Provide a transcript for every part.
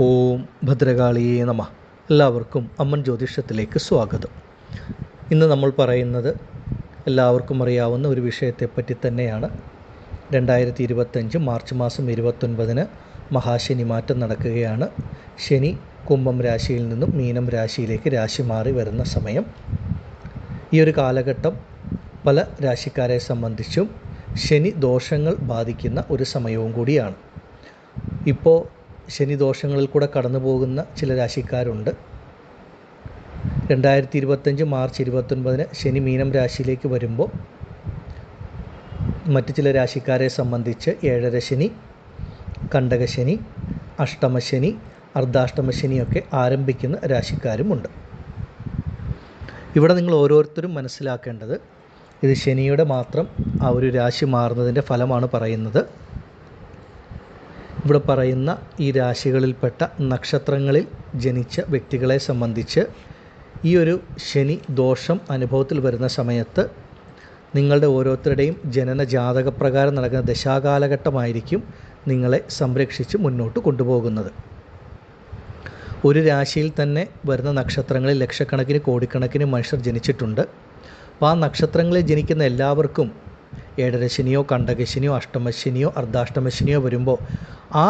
ഓം ഭദ്രകാളിയേ നമഃ. എല്ലാവർക്കും അമ്മൻ ജ്യോതിഷത്തിലേക്ക് സ്വാഗതം. ഇന്ന് നമ്മൾ പറയുന്നത് എല്ലാവർക്കും അറിയാവുന്ന ഒരു വിഷയത്തെപ്പറ്റി തന്നെയാണ്. 2025 മാർച്ച് മാസം 29 മഹാശനി മാറ്റം നടക്കുകയാണ്. ശനി കുംഭം രാശിയിൽ നിന്നും മീനം രാശിയിലേക്ക് രാശി മാറി വരുന്ന സമയം. ഈ ഒരു കാലഘട്ടം പല രാശിക്കാരെ സംബന്ധിച്ചും ശനി ദോഷങ്ങൾ ബാധിക്കുന്ന ഒരു സമയവും കൂടിയാണ്. ഇപ്പോൾ ശനി ദോഷങ്ങളിൽ കൂടെ കടന്നു പോകുന്ന ചില രാശിക്കാരുണ്ട്. 2025 മാർച്ച് 29 ശനി മീനം രാശിയിലേക്ക് വരുമ്പോൾ മറ്റ് ചില രാശിക്കാരെ സംബന്ധിച്ച് ഏഴരശനി, കണ്ടകശനി, അഷ്ടമശനി, അർദ്ധാഷ്ടമശനിയൊക്കെ ആരംഭിക്കുന്ന രാശിക്കാരുമുണ്ട്. ഇവിടെ നിങ്ങൾ ഓരോരുത്തരും മനസ്സിലാക്കേണ്ടത് ഇത് ശനിയുടെ മാത്രം ആ ഒരു രാശി മാറുന്നതിൻ്റെ ഫലമാണ് പറയുന്നത്. ഇവിടെ പറയുന്ന ഈ രാശികളിൽപ്പെട്ട നക്ഷത്രങ്ങളിൽ ജനിച്ച വ്യക്തികളെ സംബന്ധിച്ച് ഈ ഒരു ശനി ദോഷം അനുഭവത്തിൽ വരുന്ന സമയത്ത് നിങ്ങളുടെ ഓരോരുത്തരുടെയും ജനന ജാതകപ്രകാരം നടക്കുന്ന ദശാകാലഘട്ടമായിരിക്കും നിങ്ങളെ സംരക്ഷിച്ച് മുന്നോട്ട് കൊണ്ടുപോകുന്നത്. ഒരു രാശിയിൽ തന്നെ വരുന്ന നക്ഷത്രങ്ങളിൽ ലക്ഷക്കണക്കിന് കോടിക്കണക്കിന് മനുഷ്യർ ജനിച്ചിട്ടുണ്ട്. അപ്പോൾ ആ നക്ഷത്രങ്ങളിൽ ജനിക്കുന്ന എല്ലാവർക്കും ഏഴരശനിയോ കണ്ടകശനിയോ അഷ്ടമശനിയോ അർദ്ധാഷ്ടമശനിയോ വരുമ്പോൾ ആ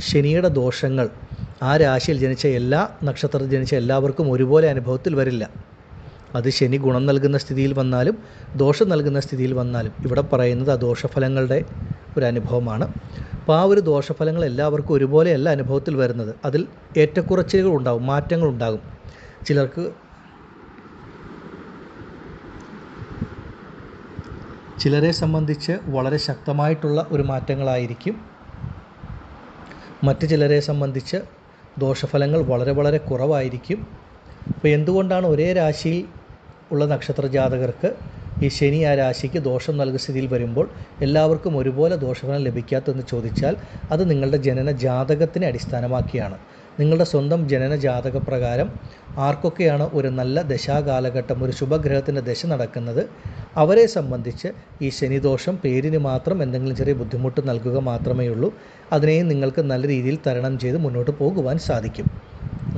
ശനിയുടെ ദോഷങ്ങൾ ആ രാശിയിൽ ജനിച്ച എല്ലാ നക്ഷത്രത്തിൽ ജനിച്ച എല്ലാവർക്കും ഒരുപോലെ അനുഭവത്തിൽ വരില്ല. അത് ശനി ഗുണം നൽകുന്ന സ്ഥിതിയിൽ വന്നാലും ദോഷം നൽകുന്ന സ്ഥിതിയിൽ വന്നാലും ഇവിടെ പറയുന്നത് ആ ദോഷഫലങ്ങളുടെ ഒരു അനുഭവമാണ്. അപ്പോൾ ആ ഒരു ദോഷഫലങ്ങൾ എല്ലാവർക്കും ഒരുപോലെയല്ല അനുഭവത്തിൽ വരുന്നത്. അതിൽ ഏറ്റക്കുറച്ചിലുകൾ ഉണ്ടാകും, മാറ്റങ്ങൾ ഉണ്ടാകും. ചിലരെ സംബന്ധിച്ച് വളരെ ശക്തമായിട്ടുള്ള ഒരു മാറ്റങ്ങളായിരിക്കും. മറ്റ് ചിലരെ സംബന്ധിച്ച് ദോഷഫലങ്ങൾ വളരെ വളരെ കുറവായിരിക്കും. അപ്പോൾ എന്തുകൊണ്ടാണ് ഒരേ രാശിയിൽ ഉള്ള നക്ഷത്ര ജാതകർക്ക് ഈ ശനി ആ രാശിക്ക് ദോഷം നൽകുന്ന സ്ഥിതിയിൽ വരുമ്പോൾ എല്ലാവർക്കും ഒരുപോലെ ദോഷഫലം ലഭിക്കാത്തതെന്ന് ചോദിച്ചാൽ അത് നിങ്ങളുടെ ജനന ജാതകത്തിനെ അടിസ്ഥാനമാക്കിയാണ്. നിങ്ങളുടെ സ്വന്തം ജനന ജാതകപ്രകാരം ആർക്കൊക്കെയാണ് ഒരു നല്ല ദശാകാലഘട്ടം, ഒരു ശുഭഗ്രഹത്തിൻ്റെ ദശ നടക്കുന്നത്, അവരെ സംബന്ധിച്ച് ഈ ശനിദോഷം പേരിന് മാത്രം എന്തെങ്കിലും ചെറിയ ബുദ്ധിമുട്ട് നൽകുക മാത്രമേ ഉള്ളൂ. അതിനെയും നിങ്ങൾക്ക് നല്ല രീതിയിൽ തരണം ചെയ്ത് മുന്നോട്ട് പോകുവാൻ സാധിക്കും.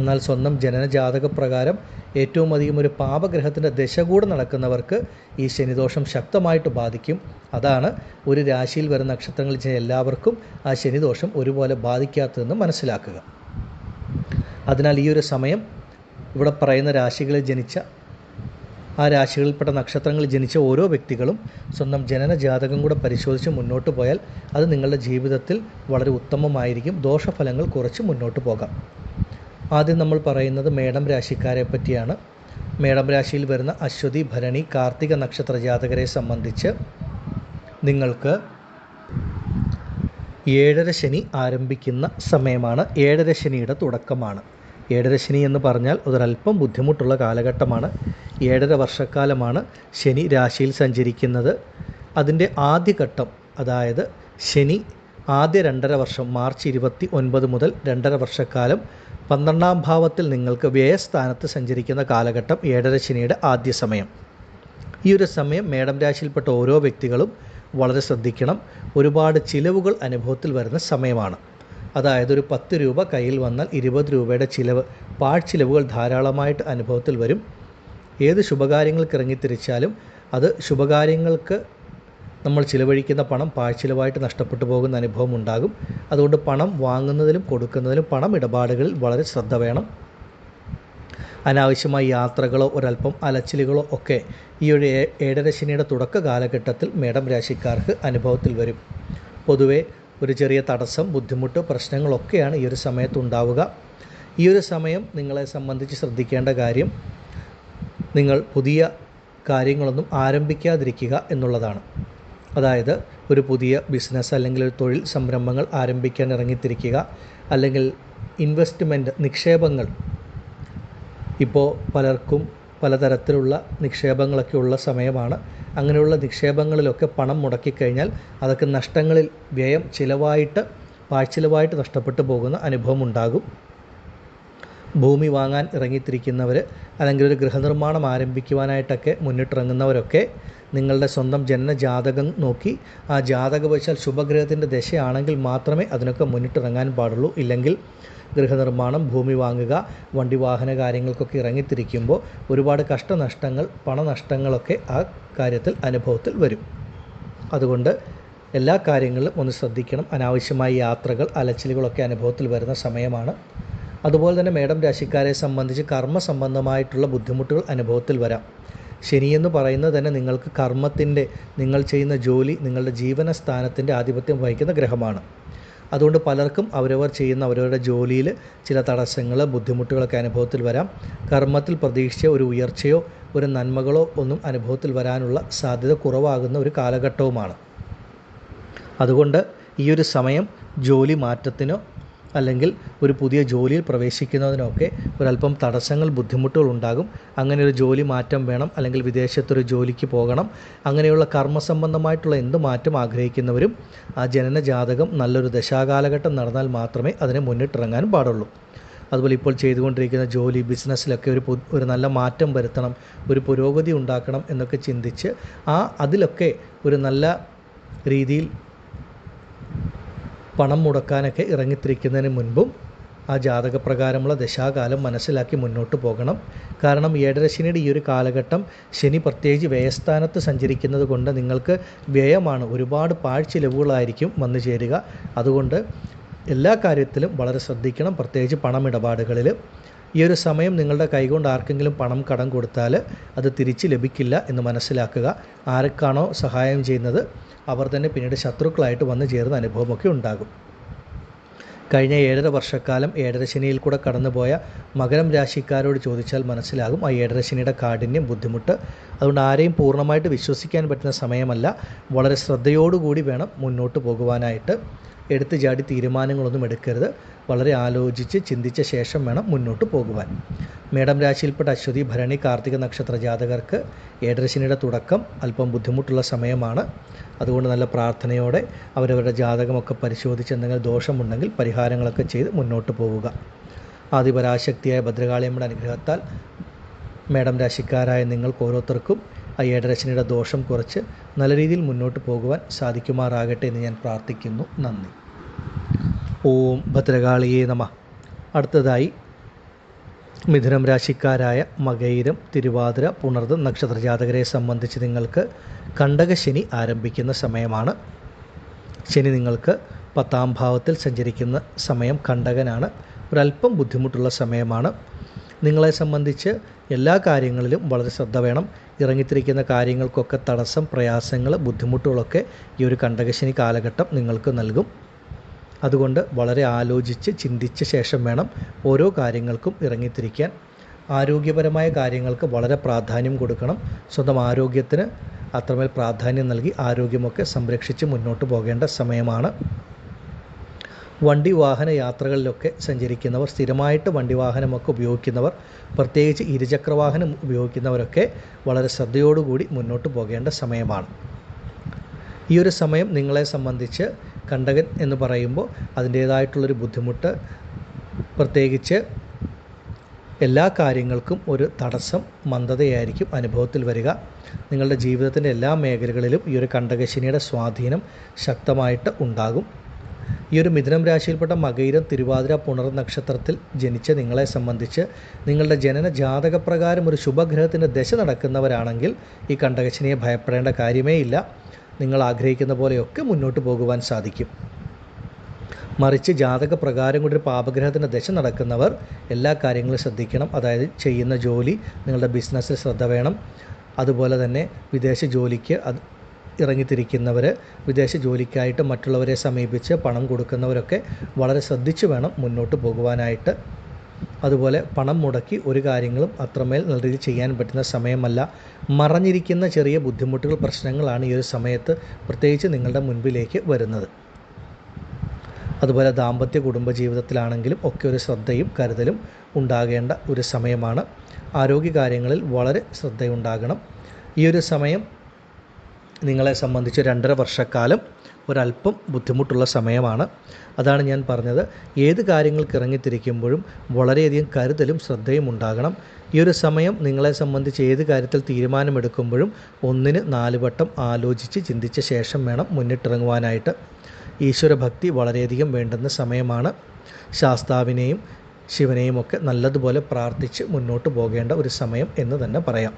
എന്നാൽ സ്വന്തം ജനന ജാതകപ്രകാരം ഏറ്റവും അധികം ഒരു പാപഗ്രഹത്തിൻ്റെ ദശ കൂടെ നടക്കുന്നവർക്ക് ഈ ശനിദോഷം ശക്തമായിട്ട് ബാധിക്കും. അതാണ് ഒരു രാശിയിൽ വരുന്ന നക്ഷത്രങ്ങളിൽ എല്ലാവർക്കും ആ ശനിദോഷം ഒരുപോലെ ബാധിക്കാത്തതെന്ന് മനസ്സിലാക്കുക. അതിനാൽ ഈ ഒരു സമയം ഇവിടെ പറയുന്ന രാശികളിൽ ജനിച്ച ആ രാശികളിൽപ്പെട്ട നക്ഷത്രങ്ങളിൽ ജനിച്ച ഓരോ വ്യക്തികളും സ്വന്തം ജനന ജാതകം കൂടെ പരിശോധിച്ച് മുന്നോട്ട് പോയാൽ അത് നിങ്ങളുടെ ജീവിതത്തിൽ വളരെ ഉത്തമമായിരിക്കും. ദോഷഫലങ്ങൾ കുറച്ച് മുന്നോട്ട് പോകാം. ആദ്യം നമ്മൾ പറയുന്നത് മേടം രാശിക്കാരെ പറ്റിയാണ്. മേടം രാശിയിൽ വരുന്ന അശ്വതി, ഭരണി, കാർത്തിക നക്ഷത്ര ജാതകരെ സംബന്ധിച്ച് നിങ്ങൾക്ക് ഏഴരശനി ആരംഭിക്കുന്ന സമയമാണ്. ഏഴരശനിയുടെ തുടക്കമാണ്. ഏഴരശനി എന്ന് പറഞ്ഞാൽ ഒരല്പം ബുദ്ധിമുട്ടുള്ള കാലഘട്ടമാണ്. 7.5 വർഷക്കാലമാണ് ശനി രാശിയിൽ സഞ്ചരിക്കുന്നത്. അതിൻ്റെ ആദ്യഘട്ടം, അതായത് ശനി ആദ്യ 2.5 വർഷം മാർച്ച് 29 മുതൽ 2.5 വർഷക്കാലം 12ാം ഭാവത്തിൽ നിങ്ങൾക്ക് വ്യയസ്ഥാനത്ത് സഞ്ചരിക്കുന്ന കാലഘട്ടം ഏഴരശനിയുടെ ആദ്യ സമയം. ഈ ഒരു സമയം മേടം രാശിയിൽപ്പെട്ട ഓരോ വ്യക്തികളും വളരെ ശ്രദ്ധിക്കണം. ഒരുപാട് ചിലവുകൾ അനുഭവത്തിൽ വരുന്ന സമയമാണ്. അതായത് ഒരു 10 രൂപ കയ്യിൽ വന്നാൽ 20 രൂപയുടെ ചിലവ്, പാഴ്ചിലവുകൾ ധാരാളമായിട്ട് അനുഭവത്തിൽ വരും. ഏത് ശുഭകാര്യങ്ങൾക്ക് ഇറങ്ങിത്തിരിച്ചാലും അത് ശുഭകാര്യങ്ങൾക്ക് നമ്മൾ ചിലവഴിക്കുന്ന പണം പാഴ്ചിലവായിട്ട് നഷ്ടപ്പെട്ടു പോകുന്ന അനുഭവം ഉണ്ടാകും. അതുകൊണ്ട് പണം വാങ്ങുന്നതിലും കൊടുക്കുന്നതിലും പണം ഇടപാടുകളിൽ വളരെ ശ്രദ്ധ വേണം. അനാവശ്യമായ യാത്രകളോ ഒരല്പം അലച്ചിലുകളോ ഒക്കെ ഈ ഒരു ഏഴരശനിയുടെ തുടക്ക കാലഘട്ടത്തിൽ മേടം രാശിക്കാർക്ക് അനുഭവത്തിൽ വരും. പൊതുവെ ഒരു ചെറിയ തടസ്സം, ബുദ്ധിമുട്ട്, പ്രശ്നങ്ങളൊക്കെയാണ് ഈ ഒരു സമയത്ത് ഉണ്ടാവുക. ഈ ഒരു സമയം നിങ്ങളെ സംബന്ധിച്ച് ശ്രദ്ധിക്കേണ്ട കാര്യം, നിങ്ങൾ പുതിയ കാര്യങ്ങളൊന്നും ആരംഭിക്കാതിരിക്കുക എന്നുള്ളതാണ്. അതായത് ഒരു പുതിയ ബിസിനസ് അല്ലെങ്കിൽ ഒരു തൊഴിൽ സംരംഭങ്ങൾ ആരംഭിക്കാൻ ഇറങ്ങിത്തിരിക്കുക, അല്ലെങ്കിൽ ഇൻവെസ്റ്റ്മെൻറ്റ്, നിക്ഷേപങ്ങൾ. ഇപ്പോൾ പലർക്കും പലതരത്തിലുള്ള നിക്ഷേപങ്ങളൊക്കെ ഉള്ള സമയമാണ്. അങ്ങനെയുള്ള നിക്ഷേപങ്ങളിലൊക്കെ പണം മുടക്കിക്കഴിഞ്ഞാൽ അതൊക്കെ നഷ്ടങ്ങളിൽ പാഴ്ചിലവായിട്ട് നഷ്ടപ്പെട്ടു പോകുന്ന അനുഭവം ഉണ്ടാകും. ഭൂമി വാങ്ങാൻ ഇറങ്ങിത്തിരിക്കുന്നവർ, അല്ലെങ്കിൽ ഒരു ഗൃഹനിർമ്മാണം ആരംഭിക്കുവാനായിട്ടൊക്കെ മുന്നിട്ടിറങ്ങുന്നവരൊക്കെ നിങ്ങളുടെ സ്വന്തം ജനനജാതകം നോക്കി ആ ജാതകവശാൽ ശുഭഗ്രഹത്തിൻ്റെ ദശയാണെങ്കിൽ മാത്രമേ അതിനൊക്കെ മുന്നിട്ടിറങ്ങാൻ പാടുള്ളൂ. ഇല്ലെങ്കിൽ ഗൃഹനിർമ്മാണം, ഭൂമി വാങ്ങുക, വണ്ടി വാഹന കാര്യങ്ങൾക്കൊക്കെ ഇറങ്ങിത്തിരിക്കുമ്പോൾ ഒരുപാട് കഷ്ടനഷ്ടങ്ങൾ, പണനഷ്ടങ്ങളൊക്കെ ആ കാര്യത്തിൽ അനുഭവത്തിൽ വരും. അതുകൊണ്ട് എല്ലാ കാര്യങ്ങളിലും ഒന്ന് ശ്രദ്ധിക്കണം. അനാവശ്യമായ യാത്രകൾ, അലച്ചിലുകളൊക്കെ അനുഭവത്തിൽ വരുന്ന സമയമാണ്. അതുപോലെ തന്നെ മേടം രാശിക്കാരെ സംബന്ധിച്ച് കർമ്മ സംബന്ധമായിട്ടുള്ള ബുദ്ധിമുട്ടുകൾ അനുഭവത്തിൽ വരാം. ശനിയെന്ന് പറയുന്നത് തന്നെ നിങ്ങൾക്ക് കർമ്മത്തിൻ്റെ, നിങ്ങൾ ചെയ്യുന്ന ജോലി, നിങ്ങളുടെ ജീവന സ്ഥാനത്തിൻ്റെ ആധിപത്യം വഹിക്കുന്ന ഗ്രഹമാണ്. അതുകൊണ്ട് പലർക്കും അവരവർ ചെയ്യുന്ന അവരവരുടെ ജോലിയിൽ ചില തടസ്സങ്ങൾ, ബുദ്ധിമുട്ടുകളൊക്കെ അനുഭവത്തിൽ വരാം. കർമ്മത്തിൽ പ്രതീക്ഷിച്ച ഒരു ഉയർച്ചയോ ഒരു നന്മകളോ ഒന്നും അനുഭവത്തിൽ വരാനുള്ള സാധ്യത കുറവാകുന്ന ഒരു കാലഘട്ടവുമാണ്. അതുകൊണ്ട് ഈ ഒരു സമയം ജോലി മാറ്റത്തിനോ അല്ലെങ്കിൽ ഒരു പുതിയ ജോലിയിൽ പ്രവേശിക്കുന്നതിനൊക്കെ ഒരല്പം തടസ്സങ്ങൾ, ബുദ്ധിമുട്ടുകൾ ഉണ്ടാകും. അങ്ങനെ ഒരു ജോലി മാറ്റം വേണം, അല്ലെങ്കിൽ വിദേശത്തൊരു ജോലിക്ക് പോകണം, അങ്ങനെയുള്ള കർമ്മസംബന്ധമായിട്ടുള്ള എന്ത് മാറ്റം ആഗ്രഹിക്കുന്നവരും ആ ജനന ജാതകം നല്ലൊരു ദശാകാലഘട്ടം നടന്നാൽ മാത്രമേ അതിനെ മുന്നിട്ടിറങ്ങാൻ പാടുള്ളൂ. അതുപോലെ ഇപ്പോൾ ചെയ്തുകൊണ്ടിരിക്കുന്ന ജോലി, ബിസിനസ്സിലൊക്കെ ഒരു നല്ല മാറ്റം വരുത്തണം, ഒരു പുരോഗതി ഉണ്ടാക്കണം എന്നൊക്കെ ചിന്തിച്ച് അതിലൊക്കെ ഒരു നല്ല രീതിയിൽ പണം മുടക്കാനൊക്കെ ഇറങ്ങിത്തിരിക്കുന്നതിന് മുൻപും ആ ജാതകപ്രകാരമുള്ള ദശാകാലം മനസ്സിലാക്കി മുന്നോട്ട് പോകണം. കാരണം ഏഴരശനിയുടെ ഈ ഒരു കാലഘട്ടം ശനി പ്രത്യേകിച്ച് വ്യയസ്ഥാനത്ത് സഞ്ചരിക്കുന്നത് കൊണ്ട് നിങ്ങൾക്ക് വ്യയമാണ്, ഒരുപാട് പാഴ്ചിലവുകളായിരിക്കും വന്നു ചേരുക. അതുകൊണ്ട് എല്ലാ കാര്യത്തിലും വളരെ ശ്രദ്ധിക്കണം, പ്രത്യേകിച്ച് പണമിടപാടുകളിൽ. ഈ ഒരു സമയം നിങ്ങളുടെ കൈകൊണ്ട് ആർക്കെങ്കിലും പണം കടം കൊടുത്താൽ അത് തിരിച്ച് ലഭിക്കില്ല എന്ന് മനസ്സിലാക്കുക. ആർക്കാണോ സഹായം ചെയ്യുന്നത് അവർ തന്നെ പിന്നീട് ശത്രുക്കളായിട്ട് വന്നു ചേർന്ന അനുഭവമൊക്കെ ഉണ്ടാകും. കഴിഞ്ഞ 7.5 വർഷക്കാലം ഏഴരശനിയിൽ കൂടെ കടന്നുപോയ മകരം രാശിക്കാരോട് ചോദിച്ചാൽ മനസ്സിലാകും ആ ഏഴരശനിയുടെ കാഠിന്യം, ബുദ്ധിമുട്ട്. അതുകൊണ്ട് ആരെയും പൂർണ്ണമായിട്ട് വിശ്വസിക്കാൻ പറ്റുന്ന സമയമല്ല. വളരെ ശ്രദ്ധയോടുകൂടി വേണം മുന്നോട്ട് പോകുവാനായിട്ട്. എടുത്തു ചാടി തീരുമാനങ്ങളൊന്നും എടുക്കരുത്. വളരെ ആലോചിച്ച് ചിന്തിച്ച ശേഷം വേണം മുന്നോട്ട് പോകുവാൻ. മേടം രാശിയിൽപ്പെട്ട അശ്വതി, ഭരണി, കാർത്തിക നക്ഷത്ര ജാതകർക്ക് ഏഴരശനിയുടെ തുടക്കം അല്പം ബുദ്ധിമുട്ടുള്ള സമയമാണ്. അതുകൊണ്ട് നല്ല പ്രാർത്ഥനയോടെ അവരവരുടെ ജാതകമൊക്കെ പരിശോധിച്ച് എന്തെങ്കിലും ദോഷമുണ്ടെങ്കിൽ പരിഹാരങ്ങളൊക്കെ ചെയ്ത് മുന്നോട്ട് പോവുക. ആദിപരാശക്തിയായ ഭദ്രകാളിയമ്മയുടെ അനുഗ്രഹത്താൽ മേടം രാശിക്കാരായ നിങ്ങൾക്ക് ഓരോരുത്തർക്കും ആ ഏഴരശനിയുടെ ദോഷം കുറച്ച് നല്ല രീതിയിൽ മുന്നോട്ട് പോകുവാൻ സാധിക്കുമാറാകട്ടെ എന്ന് ഞാൻ പ്രാർത്ഥിക്കുന്നു. നന്ദി. ഓം ഭദ്രകാളിയേ നമഃ. അടുത്തതായി മിഥുനം രാശിക്കാരായ മകയിരം, തിരുവാതിര, പുണർദം നക്ഷത്ര ജാതകരെ സംബന്ധിച്ച് നിങ്ങൾക്ക് കണ്ടകശനി ആരംഭിക്കുന്ന സമയമാണ്. ശനി നിങ്ങൾക്ക് 10ാം ഭാവത്തിൽ സഞ്ചരിക്കുന്ന സമയം കണ്ടകനാണ്. ഒരല്പം ബുദ്ധിമുട്ടുള്ള സമയമാണ്. നിങ്ങളെ സംബന്ധിച്ച് എല്ലാ കാര്യങ്ങളിലും വളരെ ശ്രദ്ധ വേണം. ഇറങ്ങിത്തിരിക്കുന്ന കാര്യങ്ങൾക്കൊക്കെ തടസ്സം, പ്രയാസങ്ങൾ, ബുദ്ധിമുട്ടുകളൊക്കെ ഈ ഒരു കണ്ടകശനി കാലഘട്ടം നിങ്ങൾക്ക് നൽകും. അതുകൊണ്ട് വളരെ ആലോചിച്ച് ചിന്തിച്ച ശേഷം വേണം ഓരോ കാര്യങ്ങൾക്കും ഇറങ്ങിത്തിരിക്കാൻ. ആരോഗ്യപരമായ കാര്യങ്ങൾക്ക് വളരെ പ്രാധാന്യം കൊടുക്കണം. സ്വന്തം ആരോഗ്യത്തിന് അത്രമേൽ പ്രാധാന്യം നൽകി ആരോഗ്യമൊക്കെ സംരക്ഷിച്ച് മുന്നോട്ട് പോകേണ്ട സമയമാണ്. വണ്ടി വാഹന യാത്രകളിലൊക്കെ സഞ്ചരിക്കുന്നവർ, സ്ഥിരമായിട്ട് വണ്ടി വാഹനമൊക്കെ ഉപയോഗിക്കുന്നവർ, പ്രത്യേകിച്ച് ഇരുചക്രവാഹനം ഉപയോഗിക്കുന്നവരൊക്കെ വളരെ ശ്രദ്ധയോടുകൂടി മുന്നോട്ട് പോകേണ്ട സമയമാണ്. ഈ ഒരു സമയം നിങ്ങളെ സംബന്ധിച്ച് കണ്ടകൻ എന്ന് പറയുമ്പോൾ അതിൻ്റേതായിട്ടുള്ളൊരു ബുദ്ധിമുട്ട്, പ്രത്യേകിച്ച് എല്ലാ കാര്യങ്ങൾക്കും ഒരു തടസ്സം, മന്ദതയായിരിക്കും അനുഭവത്തിൽ വരിക. നിങ്ങളുടെ ജീവിതത്തിൻ്റെ എല്ലാ മേഖലകളിലും ഈ ഒരു കണ്ടകശനിയുടെ സ്വാധീനം ശക്തമായിട്ട് ഉണ്ടാകും. ഈ ഒരു മിഥുനം രാശിയിൽപ്പെട്ട മകയിരം, തിരുവാതിര, പുണർ നക്ഷത്രത്തിൽ ജനിച്ച നിങ്ങളെ സംബന്ധിച്ച് നിങ്ങളുടെ ജനന ജാതകപ്രകാരം ഒരു ശുഭഗ്രഹത്തിൻ്റെ ദശ നടക്കുന്നവരാണെങ്കിൽ ഈ കണ്ടകശനിയെ ഭയപ്പെടേണ്ട കാര്യമേ ഇല്ല. നിങ്ങൾ ആഗ്രഹിക്കുന്ന പോലെയൊക്കെ മുന്നോട്ട് പോകുവാൻ സാധിക്കും. മറിച്ച് ജാതകപ്രകാരം കൂടി ഒരു പാപഗ്രഹത്തിൻ്റെ ദശ നടക്കുന്നവർ എല്ലാ കാര്യങ്ങളും ശ്രദ്ധിക്കണം. അതായത് ചെയ്യുന്ന ജോലി, നിങ്ങളുടെ ബിസിനസ്സിൽ ശ്രദ്ധ വേണം. അതുപോലെ തന്നെ വിദേശ ജോലിക്ക് ഇറങ്ങിത്തിരിക്കുന്നവർ, വിദേശ ജോലിക്കായിട്ട് മറ്റുള്ളവരെ സമീപിച്ച് പണം കൊടുക്കുന്നവരൊക്കെ വളരെ ശ്രദ്ധിച്ചു വേണം മുന്നോട്ട് പോകുവാനായിട്ട്. അതുപോലെ പണം മുടക്കി ഒരു കാര്യങ്ങളും അത്രമേൽ നല്ല രീതിയിൽ ചെയ്യാൻ പറ്റുന്ന സമയമല്ല. മറഞ്ഞിരിക്കുന്ന ചെറിയ ബുദ്ധിമുട്ടുകൾ, പ്രശ്നങ്ങളാണ് ഈ ഒരു സമയത്ത് പ്രത്യേകിച്ച് നിങ്ങളുടെ മുൻപിലേക്ക് വരുന്നത്. അതുപോലെ ദാമ്പത്യ കുടുംബ ജീവിതത്തിലാണെങ്കിലും ഒക്കെ ഒരു ശ്രദ്ധയും കരുതലും ഉണ്ടാകേണ്ട ഒരു സമയമാണ്. ആരോഗ്യകാര്യങ്ങളിൽ വളരെ ശ്രദ്ധയുണ്ടാകണം. ഈ ഒരു സമയം നിങ്ങളെ സംബന്ധിച്ച് 2.5 വർഷക്കാലം ഒരല്പം ബുദ്ധിമുട്ടുള്ള സമയമാണ്. അതാണ് ഞാൻ പറഞ്ഞത്, ഏത് കാര്യങ്ങൾക്ക് ഇറങ്ങിത്തിരിക്കുമ്പോഴും വളരെയധികം കരുതലും ശ്രദ്ധയും ഉണ്ടാകണം. ഈ ഒരു സമയം നിങ്ങളെ സംബന്ധിച്ച് ഏത് കാര്യത്തിൽ തീരുമാനമെടുക്കുമ്പോഴും 1-ന് 4 വട്ടം ആലോചിച്ച് ചിന്തിച്ച ശേഷം വേണം മുന്നിട്ടിറങ്ങുവാനായിട്ട്. ഈശ്വരഭക്തി വളരെയധികം വേണ്ടുന്ന സമയമാണ്. ശാസ്താവിനെയും ശിവനെയും ഒക്കെ നല്ലതുപോലെ പ്രാർത്ഥിച്ച് മുന്നോട്ട് പോകേണ്ട ഒരു സമയം എന്ന് തന്നെ പറയാം.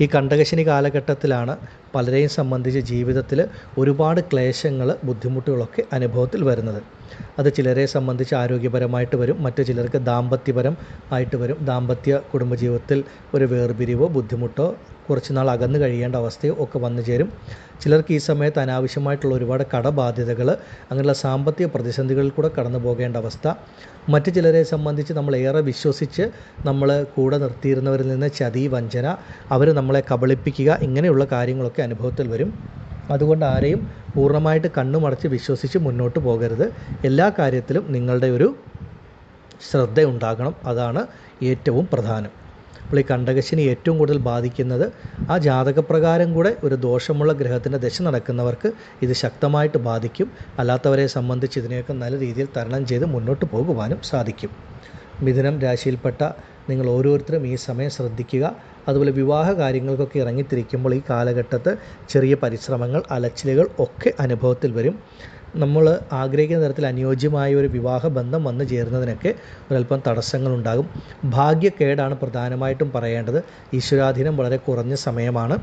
ഈ കണ്ടകശനി കാലഘട്ടത്തിലാണ് പലരെയും സംബന്ധിച്ച് ജീവിതത്തിൽ ഒരുപാട് ക്ലേശങ്ങൾ, ബുദ്ധിമുട്ടുകളൊക്കെ അനുഭവത്തിൽ വരുന്നത്. അത് ചിലരെ സംബന്ധിച്ച് ആരോഗ്യപരമായിട്ട് വരും, മറ്റു ചിലർക്ക് ദാമ്പത്യപരം ആയിട്ട് വരും. ദാമ്പത്യ കുടുംബജീവിതത്തിൽ ഒരു വേർപിരിവോ ബുദ്ധിമുട്ടോ കുറച്ച് നാൾ അകന്നു കഴിയേണ്ട അവസ്ഥയോ ഒക്കെ വന്നു ചേരും. ചിലർക്ക് ഈ സമയത്ത് അനാവശ്യമായിട്ടുള്ള ഒരുപാട് കടബാധ്യതകൾ, അങ്ങനെയുള്ള സാമ്പത്തിക പ്രതിസന്ധികളിൽ കൂടെ കടന്നു പോകേണ്ട അവസ്ഥ. മറ്റു ചിലരെ സംബന്ധിച്ച് നമ്മളേറെ വിശ്വസിച്ച് നമ്മൾ കൂടെ നിർത്തിയിരുന്നവരിൽ നിന്ന് ചതി, വഞ്ചന, അവർ നമ്മളെ കബളിപ്പിക്കുക, ഇങ്ങനെയുള്ള കാര്യങ്ങളൊക്കെ അനുഭവത്തിൽ വരും. അതുകൊണ്ട് ആരെയും പൂർണ്ണമായിട്ട് കണ്ണുമടച്ച് വിശ്വസിച്ച് മുന്നോട്ട് പോകരുത്. എല്ലാ കാര്യത്തിലും നിങ്ങളുടെ ഒരു ശ്രദ്ധ ഉണ്ടാകണം, അതാണ് ഏറ്റവും പ്രധാനം. അപ്പോൾ ഈ കണ്ടകശനി ഏറ്റവും കൂടുതൽ ബാധിക്കുന്നത് ആ ജാതകപ്രകാരം കൂടെ ഒരു ദോഷമുള്ള ഗ്രഹത്തിൻ്റെ ദശ നടക്കുന്നവർക്ക് ഇത് ശക്തമായിട്ട് ബാധിക്കും. അല്ലാത്തവരെ സംബന്ധിച്ച് ഇതിനെയൊക്കെ നല്ല രീതിയിൽ തരണം ചെയ്ത് മുന്നോട്ട് പോകുവാനും സാധിക്കും. മിഥുനം രാശിയിൽപ്പെട്ട നിങ്ങൾ ഓരോരുത്തരും ഈ സമയം ശ്രദ്ധിക്കുക. അതുപോലെ വിവാഹ കാര്യങ്ങൾക്കൊക്കെ ഇറങ്ങിത്തിരിക്കുമ്പോൾ ഈ കാലഘട്ടത്ത് ചെറിയ പരിശ്രമങ്ങൾ, അലച്ചിലുകൾ ഒക്കെ അനുഭവത്തിൽ വരും. നമ്മൾ ആഗ്രഹിക്കുന്ന തരത്തിൽ അനുയോജ്യമായ ഒരു വിവാഹ ബന്ധം വന്നു ചേരുന്നതിനൊക്കെ ഒരല്പം തടസ്സങ്ങളുണ്ടാകും. ഭാഗ്യക്കേടാണ് പ്രധാനമായിട്ടും പറയേണ്ടത്. ഈശ്വരാധീനം വളരെ കുറഞ്ഞ സമയമാണ്.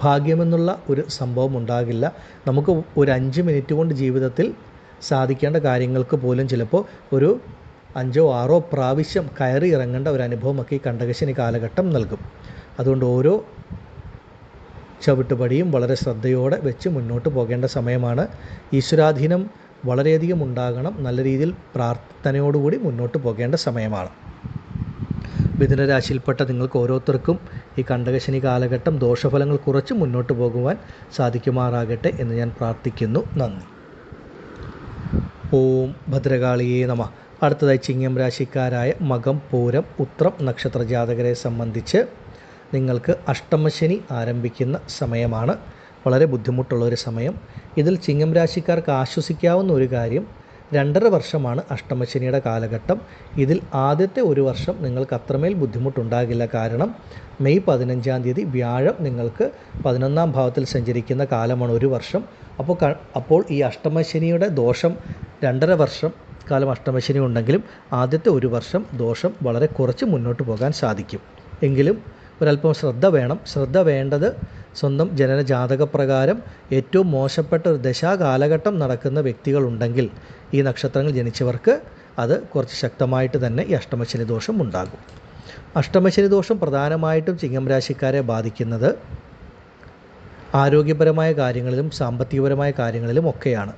ഭാഗ്യമെന്നുള്ള ഒരു സംഭവം ഉണ്ടാകില്ല. നമുക്ക് ഒരു 5 മിനിറ്റ് കൊണ്ട് ജീവിതത്തിൽ സാധിക്കേണ്ട കാര്യങ്ങൾക്ക് പോലും ചിലപ്പോൾ ഒരു 5-6 പ്രാവശ്യം കയറി ഇറങ്ങേണ്ട ഒരു അനുഭവമൊക്കെ ഈ കണ്ടകശനി കാലഘട്ടം നൽകും. അതുകൊണ്ട് ഓരോ ചവിട്ടുപടിയും വളരെ ശ്രദ്ധയോടെ വെച്ച് മുന്നോട്ട് പോകേണ്ട സമയമാണ്. ഈശ്വരാധീനം വളരെയധികം ഉണ്ടാകണം. നല്ല രീതിയിൽ പ്രാർത്ഥനയോടുകൂടി മുന്നോട്ട് പോകേണ്ട സമയമാണ്. മിഥുനരാശിയിൽപ്പെട്ട നിങ്ങൾക്ക് ഓരോരുത്തർക്കും ഈ കണ്ടകശനി കാലഘട്ടം ദോഷഫലങ്ങൾ കുറച്ച് മുന്നോട്ട് പോകുവാൻ സാധിക്കുമാറാകട്ടെ എന്ന് ഞാൻ പ്രാർത്ഥിക്കുന്നു. നന്ദി. ഓം ഭദ്രകാളിയേ നമഃ. അടുത്തതായി ചിങ്ങം രാശിക്കാരായ മകം, പൂരം, ഉത്രം നക്ഷത്ര ജാതകരെ സംബന്ധിച്ച് നിങ്ങൾക്ക് അഷ്ടമശനി ആരംഭിക്കുന്ന സമയമാണ്. വളരെ ബുദ്ധിമുട്ടുള്ളൊരു സമയം. ഇതിൽ ചിങ്ങം രാശിക്കാർക്ക് ആശ്വസിക്കാവുന്ന ഒരു കാര്യം, 2.5 വർഷമാണ് അഷ്ടമശനിയുടെ കാലഘട്ടം. ഇതിൽ ആദ്യത്തെ ഒരു വർഷം നിങ്ങൾക്ക് അത്രമേൽ ബുദ്ധിമുട്ടുണ്ടാകില്ല. കാരണം മെയ് 15-ാം തീയതി വ്യാഴം നിങ്ങൾക്ക് 11-ാം ഭാവത്തിൽ സഞ്ചരിക്കുന്ന കാലമാണ് ഒരു വർഷം. അപ്പോൾ ഈ അഷ്ടമശനിയുടെ ദോഷം 2.5 വർഷം കാലം അഷ്ടമശനി ഉണ്ടെങ്കിലും ആദ്യത്തെ ഒരു വർഷം ദോഷം വളരെ കുറച്ച് മുന്നോട്ട് പോകാൻ സാധിക്കും. എങ്കിലും ഒരല്പം ശ്രദ്ധ വേണം. ശ്രദ്ധ വേണ്ടത് സ്വന്തം ജനന ജാതകപ്രകാരം ഏറ്റവും മോശപ്പെട്ട ഒരു ദശാകാലഘട്ടം നടക്കുന്ന വ്യക്തികളുണ്ടെങ്കിൽ ഈ നക്ഷത്രങ്ങൾ ജനിച്ചവർക്ക് അത് കുറച്ച് ശക്തമായിട്ട് തന്നെ ഈ അഷ്ടമശനി ദോഷം ഉണ്ടാകും. അഷ്ടമശനി ദോഷം പ്രധാനമായിട്ടും ചിങ്ങം രാശിക്കാരെ ബാധിക്കുന്നത് ആരോഗ്യപരമായ കാര്യങ്ങളിലും സാമ്പത്തികപരമായ കാര്യങ്ങളിലും ഒക്കെയാണ്.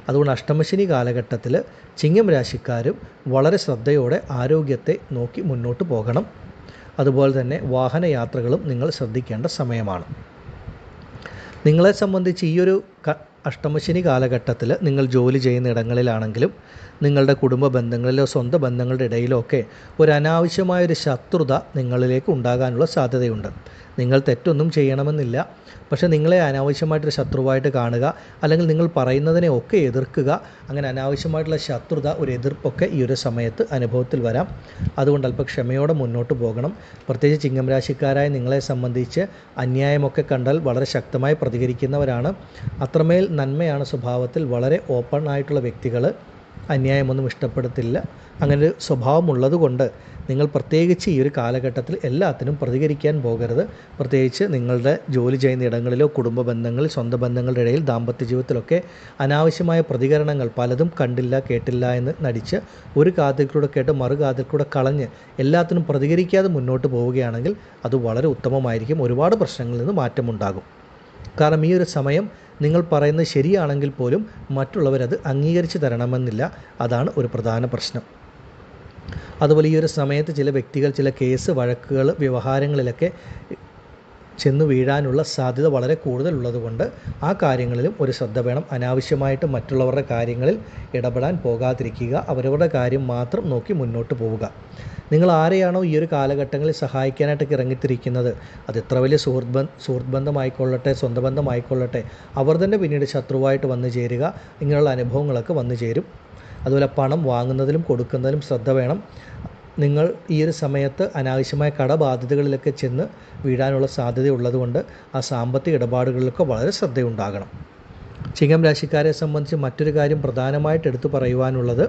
അതുകൊണ്ട് അഷ്ടമശനി കാലഘട്ടത്തിൽ ചിങ്ങം രാശിക്കാരും വളരെ ശ്രദ്ധയോടെ ആരോഗ്യത്തെ നോക്കി മുന്നോട്ട് പോകണം. അതുപോലെ തന്നെ വാഹനയാത്രകളും നിങ്ങൾ ശ്രദ്ധിക്കേണ്ട സമയമാണ്. നിങ്ങളെ സംബന്ധിച്ച് ഈ ഒരു അഷ്ടമശനി കാലഘട്ടത്തിൽ നിങ്ങൾ ജോലി ചെയ്യുന്ന ഇടങ്ങളിലാണെങ്കിലും നിങ്ങളുടെ കുടുംബ ബന്ധങ്ങളിലോ സ്വന്തം ബന്ധങ്ങളുടെ ഇടയിലോ ഒക്കെ ഒരു അനാവശ്യമായൊരു ശത്രുത നിങ്ങളിലേക്ക് ഉണ്ടാകാനുള്ള സാധ്യതയുണ്ട്. നിങ്ങൾ തെറ്റൊന്നും ചെയ്യണമെന്നില്ല, പക്ഷേ നിങ്ങളെ അനാവശ്യമായിട്ടൊരു ശത്രുവായിട്ട് കാണുക, അല്ലെങ്കിൽ നിങ്ങൾ പറയുന്നതിനെ ഒക്കെ എതിർക്കുക, അങ്ങനെ അനാവശ്യമായിട്ടുള്ള ശത്രുത, ഒരു എതിർപ്പൊക്കെ ഈ ഒരു സമയത്ത് അനുഭവത്തിൽ വരാം. അതുകൊണ്ട് അല്പം ക്ഷമയോടെ മുന്നോട്ട് പോകണം. പ്രത്യേകിച്ച് ചിങ്ങം രാശിക്കാരായ നിങ്ങളെ സംബന്ധിച്ച് അന്യായമൊക്കെ കണ്ടാൽ വളരെ ശക്തമായി പ്രതികരിക്കുന്നവരാണ്. അത്രമേൽ നന്മയാണ് സ്വഭാവത്തിൽ. വളരെ ഓപ്പൺ ആയിട്ടുള്ള വ്യക്തികൾ, അന്യായമൊന്നും ഇഷ്ടപ്പെടത്തില്ല. അങ്ങനൊരു സ്വഭാവമുള്ളത് കൊണ്ട് നിങ്ങൾ പ്രത്യേകിച്ച് ഈ ഒരു കാലഘട്ടത്തിൽ എല്ലാത്തിനും പ്രതികരിക്കാൻ പോകരുത്. പ്രത്യേകിച്ച് നിങ്ങളുടെ ജോലി ചെയ്യുന്ന ഇടങ്ങളിലോ കുടുംബ ബന്ധങ്ങളിൽ, സ്വന്തം ബന്ധങ്ങളുടെ ഇടയിൽ, ദാമ്പത്യ ജീവിതത്തിലൊക്കെ അനാവശ്യമായ പ്രതികരണങ്ങൾ പലതും കണ്ടില്ല കേട്ടില്ല എന്ന് നടിച്ച് ഒരു കാതിൽ കൂടെ കേട്ട് മറു കാതിൽ കൂടെ കളഞ്ഞ് എല്ലാത്തിനും പ്രതികരിക്കാതെ മുന്നോട്ട് പോവുകയാണെങ്കിൽ അത് വളരെ ഉത്തമമായിരിക്കും. ഒരുപാട് പ്രശ്നങ്ങളിൽ നിന്ന് മാറ്റമുണ്ടാകും. കാരണം ഈ ഒരു സമയം നിങ്ങൾ പറയുന്നത് ശരിയാണെങ്കിൽ പോലും മറ്റുള്ളവരത് അംഗീകരിച്ച് തരണമെന്നില്ല. അതാണ് ഒരു പ്രധാന പ്രശ്നം. അതുപോലെ ഈ ഒരു സമയത്ത് ചില വ്യക്തികൾ ചില കേസ് വഴക്കുകൾ വ്യവഹാരങ്ങളിലൊക്കെ ചെന്ന് വീഴാനുള്ള സാധ്യത വളരെ കൂടുതലുള്ളതുകൊണ്ട് ആ കാര്യങ്ങളിലും ഒരു ശ്രദ്ധ വേണം. അനാവശ്യമായിട്ട് മറ്റുള്ളവരുടെ കാര്യങ്ങളിൽ ഇടപെടാൻ പോകാതിരിക്കുക. അവരവരുടെ കാര്യം മാത്രം നോക്കി മുന്നോട്ട് പോവുക. നിങ്ങൾ ആരെയാണോ ഈ ഒരു കാലഘട്ടങ്ങളിൽ സഹായിക്കാനായിട്ടൊക്കെ ഇറങ്ങിത്തിരിക്കുന്നത്, അത് എത്ര വലിയ സുഹൃത്ത് ബന്ധമായിക്കൊള്ളട്ടെ, സ്വന്തം ബന്ധമായിക്കൊള്ളട്ടെ, അവർ തന്നെ പിന്നീട് ശത്രുവായിട്ട് വന്നു ചേരുക. ഇങ്ങനെയുള്ള അനുഭവങ്ങളൊക്കെ വന്നു ചേരും. അതുപോലെ പണം വാങ്ങുന്നതിലും കൊടുക്കുന്നതിലും ശ്രദ്ധ വേണം. നിങ്ങൾ ഈ ഒരു സമയത്ത് അനാവശ്യമായ കടബാധ്യതകളിലൊക്കെ ചെന്ന് വീഴാനുള്ള സാധ്യതയുള്ളതുകൊണ്ട് ആ സാമ്പത്തിക ഇടപാടുകളിലൊക്കെ വളരെ ശ്രദ്ധയുണ്ടാകണം. ചിങ്ങം രാശിക്കാരെ സംബന്ധിച്ച് മറ്റൊരു കാര്യം പ്രധാനമായിട്ട് എടുത്തു പറയുവാനുള്ളത്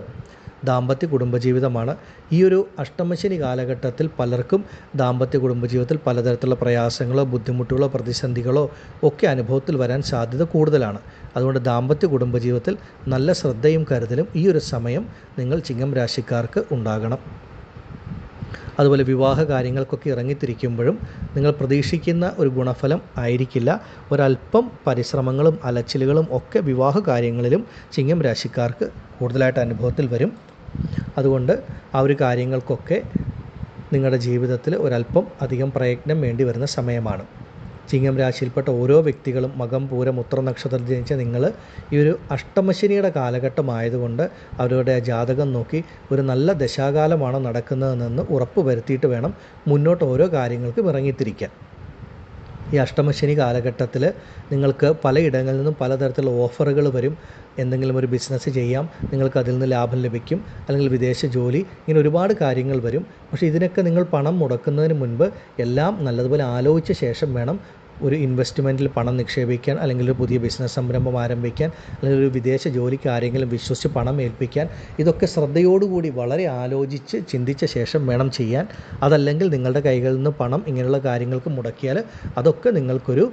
ദാമ്പത്യ കുടുംബജീവിതമാണ്. ഈ ഒരു അഷ്ടമശനി കാലഘട്ടത്തിൽ പലർക്കും ദാമ്പത്യ കുടുംബജീവിതത്തിൽ പലതരത്തിലുള്ള പ്രയാസങ്ങളോ ബുദ്ധിമുട്ടുകളോ പ്രതിസന്ധികളോ ഒക്കെ അനുഭവത്തിൽ വരാൻ സാധ്യത കൂടുതലാണ്. അതുകൊണ്ട് ദാമ്പത്യ കുടുംബജീവിതത്തിൽ നല്ല ശ്രദ്ധയും കരുതലും ഈ ഒരു സമയം നിങ്ങൾ ചിങ്ങം രാശിക്കാർക്ക് ഉണ്ടാകണം. അതുപോലെ വിവാഹ കാര്യങ്ങൾക്കൊക്കെ ഇറങ്ങിത്തിരിക്കുമ്പോഴും നിങ്ങൾ പ്രതീക്ഷിക്കുന്ന ഒരു ഗുണഫലം ആയിരിക്കില്ല. ഒരല്പം പരിശ്രമങ്ങളും അലച്ചിലുകളും ഒക്കെ വിവാഹ കാര്യങ്ങളിലും ചിങ്ങം രാശിക്കാർക്ക് കൂടുതലായിട്ട് അനുഭവത്തിൽ വരും. അതുകൊണ്ട് ആ ഒരു കാര്യങ്ങൾക്കൊക്കെ നിങ്ങളുടെ ജീവിതത്തിൽ ഒരല്പം അധികം പ്രയത്നം വേണ്ടി വരുന്ന സമയമാണ്. ചിങ്ങം രാശിയിൽപ്പെട്ട ഓരോ വ്യക്തികളും മകം പൂരം ഉത്ര നക്ഷത്രത്തിൽ ജനിച്ച നിങ്ങൾ ഈ ഒരു അഷ്ടമശനിയുടെ കാലഘട്ടമായതുകൊണ്ട് അവരുടെ ജാതകം നോക്കി ഒരു നല്ല ദശാകാലമാണ് നടക്കുന്നതെന്ന് ഉറപ്പ് വരുത്തിയിട്ട് വേണം മുന്നോട്ട് ഓരോ കാര്യങ്ങൾക്കും ഇറങ്ങിത്തിരിക്കാൻ. ഈ അഷ്ടമശനി കാലഘട്ടത്തിൽ നിങ്ങൾക്ക് പലയിടങ്ങളിൽ നിന്നും പലതരത്തിലുള്ള ഓഫറുകൾ വരും. എന്തെങ്കിലും ഒരു ബിസിനസ് ചെയ്യാം, നിങ്ങൾക്ക് അതിൽ നിന്ന് ലാഭം ലഭിക്കും, അല്ലെങ്കിൽ വിദേശ ജോലി, ഇങ്ങനെ ഒരുപാട് കാര്യങ്ങൾ വരും. പക്ഷേ ഇതിനൊക്കെ നിങ്ങൾ പണം മുടക്കുന്നതിന് മുൻപ് എല്ലാം നല്ലതുപോലെ ആലോചിച്ച ശേഷം വേണം ഒരു ഇൻവെസ്റ്റ്മെൻറ്റിൽ പണം നിക്ഷേപിക്കാൻ, അല്ലെങ്കിൽ ഒരു പുതിയ ബിസിനസ് സംരംഭം ആരംഭിക്കാൻ, അല്ലെങ്കിൽ ഒരു വിദേശ ജോലിക്ക് ആരെങ്കിലും വിശ്വസിച്ച് പണം ഏൽപ്പിക്കാൻ. ഇതൊക്കെ ശ്രദ്ധയോടുകൂടി വളരെ ആലോചിച്ച് ചിന്തിച്ച ശേഷം വേണം ചെയ്യാൻ. അതല്ലെങ്കിൽ നിങ്ങളുടെ കൈകളിൽ നിന്ന് പണം ഇങ്ങനെയുള്ള കാര്യങ്ങൾക്ക് മുടക്കിയാൽ അതൊക്കെ നിങ്ങൾക്കൊരു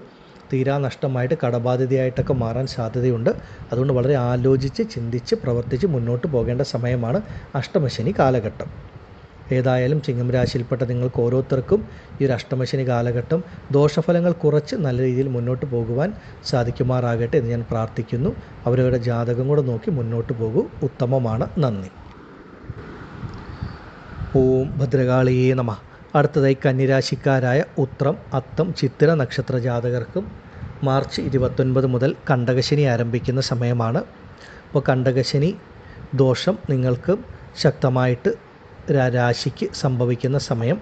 തീരാ നഷ്ടമായിട്ട് കടബാധ്യതയായിട്ടൊക്കെ മാറാൻ സാധ്യതയുണ്ട്. അതുകൊണ്ട് വളരെ ആലോചിച്ച് ചിന്തിച്ച് പ്രവർത്തിച്ച് മുന്നോട്ട് പോകേണ്ട സമയമാണ് അഷ്ടമശനി കാലഘട്ടം. ഏതായാലും ചിങ്ങം രാശിയിൽപ്പെട്ട നിങ്ങൾക്ക് ഓരോരുത്തർക്കും ഈ ഒരു അഷ്ടമശനി കാലഘട്ടം ദോഷഫലങ്ങൾ കുറച്ച് നല്ല രീതിയിൽ മുന്നോട്ട് പോകുവാൻ സാധിക്കുമാറാകട്ടെ എന്ന് ഞാൻ പ്രാർത്ഥിക്കുന്നു. അവരവരുടെ ജാതകം കൂടെ നോക്കി മുന്നോട്ട് പോകൂ. ഉത്തമമാണ്. നന്ദി. ഓം ഭദ്രകാളിയേ നമഃ. അടുത്തതായി കന്നിരാശിക്കാരായ ഉത്രം അത്തം ചിത്തിര നക്ഷത്ര ജാതകർക്കും മാർച്ച് 29 മുതൽ കണ്ടകശനി ആരംഭിക്കുന്ന സമയമാണ്. അപ്പോൾ കണ്ടകശനി ദോഷം നിങ്ങൾക്ക് ശക്തമായിട്ട് രാശിക്ക് സംഭവിക്കുന്ന സമയം.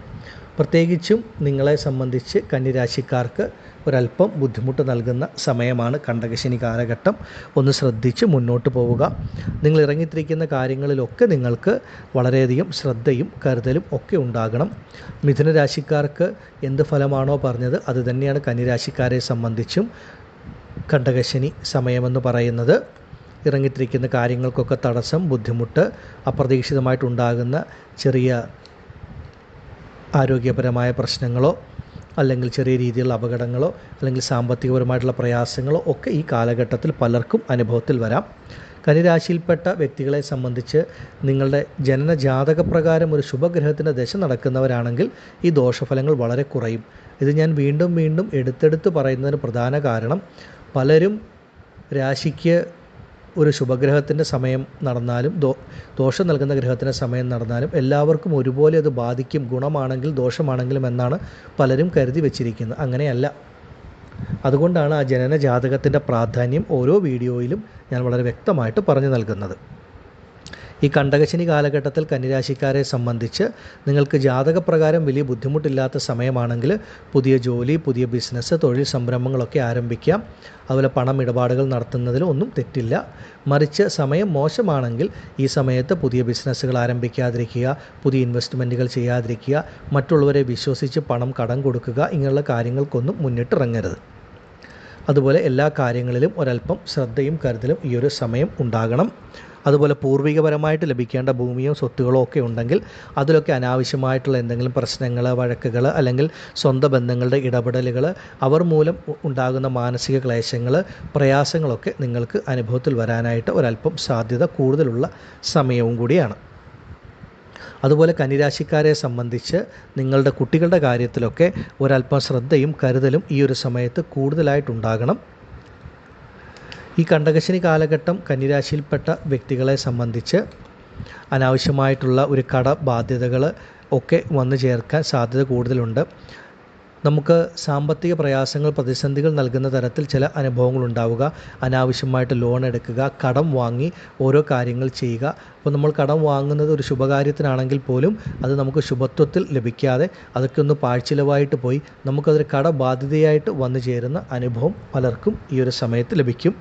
പ്രത്യേകിച്ചും നിങ്ങളെ സംബന്ധിച്ച് കന്നിരാശിക്കാർക്ക് ഒരല്പം ബുദ്ധിമുട്ട് നൽകുന്ന സമയമാണ് കണ്ടകശനി കാലഘട്ടം. ഒന്ന് ശ്രദ്ധിച്ച് മുന്നോട്ട് പോവുക. നിങ്ങൾ ഇറങ്ങിത്തിരിക്കുന്ന കാര്യങ്ങളിലൊക്കെ നിങ്ങൾക്ക് വളരെയധികം ശ്രദ്ധയും കരുതലും ഒക്കെ ഉണ്ടാകണം. മിഥുന രാശിക്കാർക്ക് എന്ത് ഫലമാണോ പറഞ്ഞത് അത് തന്നെയാണ് കന്നിരാശിക്കാരെ സംബന്ധിച്ചും കണ്ടകശനി സമയമെന്ന് പറയുന്നത്. ഇറങ്ങിത്തിരിക്കുന്ന കാര്യങ്ങൾക്കൊക്കെ തടസ്സം, ബുദ്ധിമുട്ട്, അപ്രതീക്ഷിതമായിട്ടുണ്ടാകുന്ന ചെറിയ ആരോഗ്യപരമായ പ്രശ്നങ്ങളോ അല്ലെങ്കിൽ ചെറിയ രീതിയിലുള്ള അപകടങ്ങളോ അല്ലെങ്കിൽ സാമ്പത്തികപരമായിട്ടുള്ള പ്രയാസങ്ങളോ ഒക്കെ ഈ കാലഘട്ടത്തിൽ പലർക്കും അനുഭവത്തിൽ വരാം. കന്നിരാശിയിൽപ്പെട്ട വ്യക്തികളെ സംബന്ധിച്ച് നിങ്ങളുടെ ജനന ജാതകപ്രകാരം ഒരു ശുഭഗ്രഹത്തിൻ്റെ ദശ നടക്കുന്നവരാണെങ്കിൽ ഈ ദോഷഫലങ്ങൾ വളരെ കുറയും. ഇത് ഞാൻ വീണ്ടും വീണ്ടും എടുത്തെടുത്ത് പറയുന്നതിന് പ്രധാന കാരണം പലരും രാശിക്ക് ഒരു ശുഭഗ്രഹത്തിൻ്റെ സമയം നടന്നാലും ദോഷം നൽകുന്ന ഗ്രഹത്തിൻ്റെ സമയം നടന്നാലും എല്ലാവർക്കും ഒരുപോലെ അത് ബാധിക്കും, ഗുണമാണെങ്കിൽ ദോഷമാണെങ്കിലും എന്നാണ് പലരും കരുതി വച്ചിരിക്കുന്നത്. അങ്ങനെയല്ല. അതുകൊണ്ടാണ് ആ ജനന ജാതകത്തിൻ്റെ പ്രാധാന്യം ഓരോ വീഡിയോയിലും ഞാൻ വളരെ വ്യക്തമായിട്ട് പറഞ്ഞു നൽകുന്നത്. ഈ കണ്ടകശനി കാലഘട്ടത്തിൽ കന്നിരാശിക്കാരെ സംബന്ധിച്ച് നിങ്ങൾക്ക് ജാതകപ്രകാരം വലിയ ബുദ്ധിമുട്ടില്ലാത്ത സമയമാണെങ്കിൽ പുതിയ ജോലി, പുതിയ ബിസിനസ്, തൊഴിൽ സംരംഭങ്ങളൊക്കെ ആരംഭിക്കാം. അതുപോലെ പണം ഇടപാടുകൾ നടത്തുന്നതിലും ഒന്നും തെറ്റില്ല. മറിച്ച് സമയം മോശമാണെങ്കിൽ ഈ സമയത്ത് പുതിയ ബിസിനസ്സുകൾ ആരംഭിക്കാതിരിക്കുക, പുതിയ ഇൻവെസ്റ്റ്മെൻറ്റുകൾ ചെയ്യാതിരിക്കുക, മറ്റുള്ളവരെ വിശ്വസിച്ച് പണം കടം കൊടുക്കുക, ഇങ്ങനെയുള്ള കാര്യങ്ങൾക്കൊന്നും മുന്നിട്ടിറങ്ങരുത്. അതുപോലെ എല്ലാ കാര്യങ്ങളിലും ഒരല്പം ശ്രദ്ധയും കരുതലും ഈ ഒരു സമയം ഉണ്ടാകണം. അതുപോലെ പൂർവികപരമായിട്ട് ലഭിക്കേണ്ട ഭൂമിയോ സ്വത്തുകളോ ഒക്കെ ഉണ്ടെങ്കിൽ അതിലൊക്കെ അനാവശ്യമായിട്ടുള്ള എന്തെങ്കിലും പ്രശ്നങ്ങൾ, വഴക്കുകൾ അല്ലെങ്കിൽ സ്വന്തം ബന്ധങ്ങളുടെ ഇടപെടലുകൾ, അവർ മൂലം ഉണ്ടാകുന്ന മാനസിക ക്ലേശങ്ങൾ, പ്രയാസങ്ങളൊക്കെ നിങ്ങൾക്ക് അനുഭവത്തിൽ വരാനായിട്ട് ഒരല്പം സാധ്യത കൂടുതലുള്ള സമയവും കൂടിയാണ്. അതുപോലെ കന്നിരാശിക്കാരെ സംബന്ധിച്ച് നിങ്ങളുടെ കുട്ടികളുടെ കാര്യത്തിലൊക്കെ ഒരല്പം ശ്രദ്ധയും കരുതലും ഈ ഒരു സമയത്ത് കൂടുതലായിട്ടുണ്ടാകണം. ഈ കണ്ടകശനി കാലഘട്ടം കന്നിരാശിയിൽപ്പെട്ട വ്യക്തികളെ സംബന്ധിച്ച് അനാവശ്യമായിട്ടുള്ള ഒരു കടബാധ്യതകൾ ഒക്കെ വന്നു ചേർക്കാൻ സാധ്യത കൂടുതലുണ്ട്. നമുക്ക് സാമ്പത്തിക പ്രയാസങ്ങൾ, പ്രതിസന്ധികൾ നൽകുന്ന തരത്തിൽ ചില അനുഭവങ്ങൾ ഉണ്ടാവുക, അനാവശ്യമായിട്ട് ലോൺ എടുക്കുക, കടം വാങ്ങി ഓരോ കാര്യങ്ങൾ ചെയ്യുക. അപ്പോൾ നമ്മൾ കടം വാങ്ങുന്നത് ഒരു ശുഭകാര്യത്തിനാണെങ്കിൽ പോലും അത് നമുക്ക് ശുഭത്വത്തിൽ ലഭിക്കാതെ അതൊക്കെ ഒന്ന് പാഴ്ചിലവായിട്ട് പോയി നമുക്കതൊരു കടബാധ്യതയായിട്ട് വന്നു ചേരുന്ന അനുഭവം പലർക്കും ഈ ഒരു സമയത്ത് ലഭിക്കും.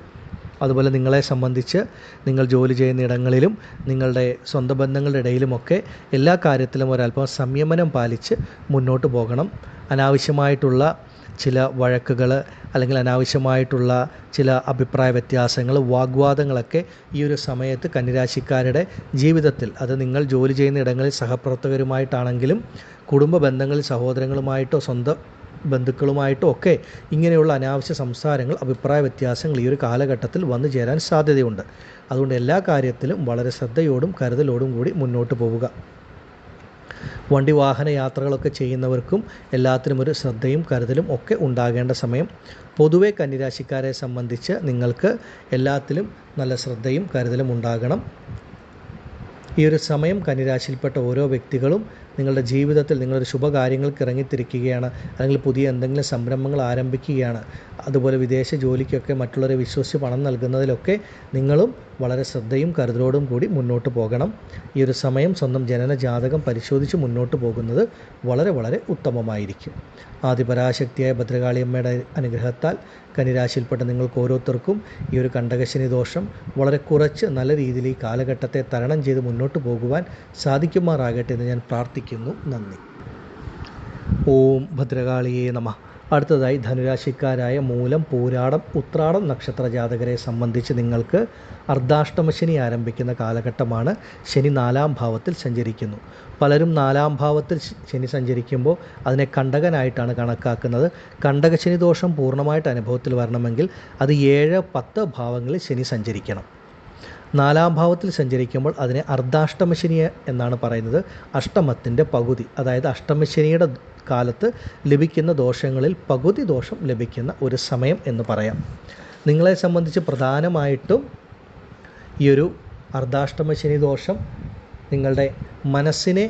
അതുപോലെ നിങ്ങളെ സംബന്ധിച്ച് നിങ്ങൾ ജോലി ചെയ്യുന്ന ഇടങ്ങളിലും നിങ്ങളുടെ സ്വന്തം ബന്ധങ്ങളുടെ ഇടയിലുമൊക്കെ എല്ലാ കാര്യത്തിലും ഒരല്പം സംയമനം പാലിച്ച് മുന്നോട്ട് പോകണം. അനാവശ്യമായിട്ടുള്ള ചില വഴക്കുകൾ അല്ലെങ്കിൽ അനാവശ്യമായിട്ടുള്ള ചില അഭിപ്രായ വ്യത്യാസങ്ങൾ, വാഗ്വാദങ്ങളൊക്കെ ഈ ഒരു സമയത്ത് കന്നിരാശിക്കാരുടെ ജീവിതത്തിൽ, അത് നിങ്ങൾ ജോലി ചെയ്യുന്ന ഇടങ്ങളിൽ സഹപ്രവർത്തകരുമായിട്ടാണെങ്കിലും കുടുംബ ബന്ധങ്ങളിൽ സഹോദരങ്ങളുമായിട്ടോ സ്വന്തം ബന്ധുക്കളുമായിട്ടോ ഒക്കെ ഇങ്ങനെയുള്ള അനാവശ്യ സംസാരങ്ങൾ, അഭിപ്രായ വ്യത്യാസങ്ങൾ ഈ ഒരു കാലഘട്ടത്തിൽ വന്നു ചേരാൻ സാധ്യതയുണ്ട്. അതുകൊണ്ട് എല്ലാ കാര്യത്തിലും വളരെ ശ്രദ്ധയോടും കരുതലോടും കൂടി മുന്നോട്ട് പോവുക. വണ്ടി വാഹന യാത്രകളൊക്കെ ചെയ്യുന്നവർക്കും എല്ലാത്തിനും ഒരു ശ്രദ്ധയും കരുതലും ഒക്കെ ഉണ്ടാകേണ്ട സമയം. പൊതുവെ കന്നിരാശിക്കാരെ സംബന്ധിച്ച് നിങ്ങൾക്ക് എല്ലാത്തിലും നല്ല ശ്രദ്ധയും കരുതലും ഉണ്ടാകണം. ഈ ഒരു സമയം കന്നിരാശിയിൽപ്പെട്ട ഓരോ വ്യക്തികളും നിങ്ങളുടെ ജീവിതത്തിൽ നിങ്ങളൊരു ശുഭകാര്യങ്ങൾക്ക് ഇറങ്ങിത്തിരിക്കുകയാണ്, അല്ലെങ്കിൽ പുതിയ എന്തെങ്കിലും സംരംഭങ്ങൾ ആരംഭിക്കുകയാണ്. അതുപോലെ വിദേശ ജോലിക്കൊക്കെ മറ്റുള്ളവരെ വിശ്വസിച്ച് പണം നൽകുന്നതിലൊക്കെ നിങ്ങളും വളരെ ശ്രദ്ധയും കരുതലോടും കൂടി മുന്നോട്ട് പോകണം. ഈ ഒരു സമയം സ്വന്തം ജനന ജാതകം പരിശോധിച്ച് മുന്നോട്ട് പോകുന്നത് വളരെ വളരെ ഉത്തമമായിരിക്കും. ആദിപരാശക്തിയായ ഭദ്രകാളിയമ്മയുടെ അനുഗ്രഹത്താൽ കന്നിരാശിയിൽപ്പെട്ട നിങ്ങൾക്ക് ഓരോരുത്തർക്കും ഈ ഒരു കണ്ടകശനി ദോഷം വളരെ കുറച്ച് നല്ല രീതിയിൽ ഈ കാലഘട്ടത്തെ തരണം ചെയ്ത് മുന്നോട്ട് പോകുവാൻ സാധിക്കുമാറാകട്ടെ എന്ന് ഞാൻ പ്രാർത്ഥിക്കുന്നു. നന്ദി. ഓം ഭദ്രകാളിയേ നമഃ. അടുത്തതായി ധനുരാശിക്കാരായ മൂലം, പൂരാടം, ഉത്രാടം നക്ഷത്ര ജാതകരെ സംബന്ധിച്ച് നിങ്ങൾക്ക് അർദ്ധാഷ്ടമശനി ആരംഭിക്കുന്ന കാലഘട്ടമാണ്. ശനി 4-ാം ഭാവത്തിൽ സഞ്ചരിക്കുന്നു. പലരും 4-ാം ഭാവത്തിൽ ശനി സഞ്ചരിക്കുമ്പോൾ അതിനെ കണ്ടകനായിട്ടാണ് കണക്കാക്കുന്നത്. കണ്ടകശനി ദോഷം പൂർണ്ണമായിട്ട് അനുഭവത്തിൽ വരണമെങ്കിൽ അത് 7-10 ഭാവങ്ങളിൽ ശനി സഞ്ചരിക്കണം. 4-ാം ഭാവത്തിൽ സഞ്ചരിക്കുമ്പോൾ അതിനെ അർദ്ധാഷ്ടമശനി എന്നാണ് പറയുന്നത്. അഷ്ടമത്തിൻ്റെ പകുതി, അതായത് അഷ്ടമശനിയുടെ കാലത്ത് ലഭിക്കുന്ന ദോഷങ്ങളിൽ പകുതി ദോഷം ലഭിക്കുന്ന ഒരു സമയം എന്ന് പറയാം. നിങ്ങളെ സംബന്ധിച്ച് പ്രധാനമായിട്ടും ഈ ഒരു അർദ്ധാഷ്ടമശനി ദോഷം നിങ്ങളുടെ മനസ്സിനെ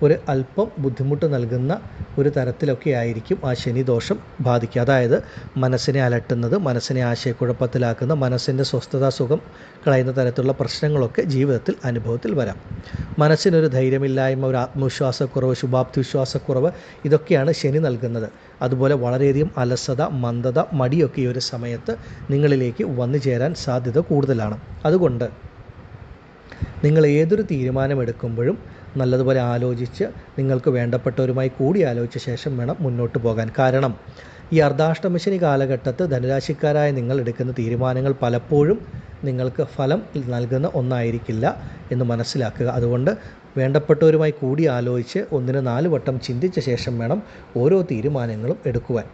ഒരു അല്പം ബുദ്ധിമുട്ട് നൽകുന്ന ഒരു തരത്തിലൊക്കെ ആയിരിക്കും ആ ശനിദോഷം ബാധിക്കുക. അതായത് മനസ്സിനെ അലട്ടുന്നത്, മനസ്സിനെ ആശയക്കുഴപ്പത്തിലാക്കുന്ന, മനസ്സിൻ്റെ സ്വസ്ഥതാ സുഖം കളയുന്ന തരത്തിലുള്ള പ്രശ്നങ്ങളൊക്കെ ജീവിതത്തിൽ അനുഭവത്തിൽ വരാം. മനസ്സിനൊരു ധൈര്യമില്ലായ്മ, ഒരു ആത്മവിശ്വാസക്കുറവ്, ശുഭാപ്തി വിശ്വാസക്കുറവ്, ഇതൊക്കെയാണ് ശനി നൽകുന്നത്. അതുപോലെ വളരെയധികം അലസത, മന്ദത, മടിയൊക്കെ ഈ ഒരു സമയത്ത് നിങ്ങളിലേക്ക് വന്നു ചേരാൻ സാധ്യത കൂടുതലാണ്. അതുകൊണ്ട് നിങ്ങൾ ഏതൊരു തീരുമാനമെടുക്കുമ്പോഴും നല്ലതുപോലെ ആലോചിച്ച് നിങ്ങൾക്ക് വേണ്ടപ്പെട്ടവരുമായി കൂടി ആലോചിച്ച ശേഷം വേണം മുന്നോട്ട് പോകാൻ. കാരണം ഈ അർദ്ധാഷ്ടമശനി കാലഘട്ടത്ത് ധനുരാശിക്കാരായ നിങ്ങൾ എടുക്കുന്ന തീരുമാനങ്ങൾ പലപ്പോഴും നിങ്ങൾക്ക് ഫലം നൽകുന്ന ഒന്നായിരിക്കില്ല എന്ന് മനസ്സിലാക്കുക. അതുകൊണ്ട് വേണ്ടപ്പെട്ടവരുമായി കൂടി ആലോചിച്ച് 1-4 വട്ടം ചിന്തിച്ച ശേഷം വേണം ഓരോ തീരുമാനങ്ങളും എടുക്കുവാൻ.